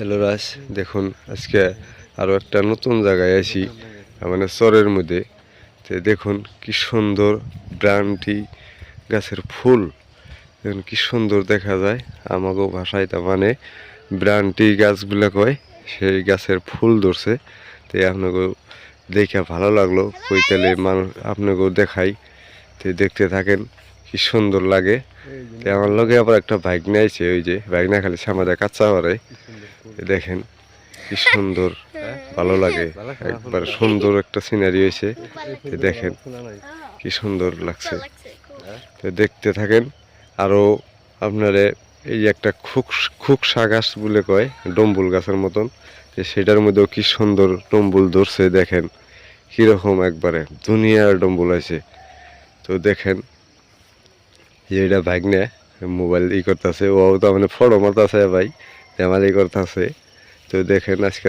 Hello রাজ, দেখুন আজকে আরও একটা নতুন জায়গায় আছি, মানে চরের মধ্যে। তো দেখুন কি সুন্দর ব্রান্টি গাছের ফুল, দেখুন কি সুন্দর দেখা যায়। আমাকেও ভাষায় তা মানে ব্রান্টি গাছগুলা কয়, সেই গাছের ফুল ধরছে। তো আপনাকেও দেখে ভালো লাগলো, কই তাহলে মানুষ আপনাকেও দেখাই। তো দেখতে থাকেন কি সুন্দর লাগে। তো আমার লগে আবার একটা বাইক নিয়েছে, ওই যে বাইক না খালি সামাদা কাঁচা পারে। দেখেন কি সুন্দর, ভালো লাগে, একবার সুন্দর একটা সিনারি হয়েছে। দেখেন কি সুন্দর লাগছে। তো দেখতে থাকেন। আরো আপনারে এই একটা খুকসা গাছ বলে কয়, ডম্বুল গাছের মতন, সেটার মধ্যেও কি সুন্দর ডম্বুল ধরছে। দেখেন কিরকম একবারে দুনিয়ার ডম্বুল আছে। তো দেখেন যে এটা বাইক নিয়ে মোবাইল করতেছে, ও তো মানে ফটো মারতেছে ভাই, আমার করতেছে। তো দেখেন আজকে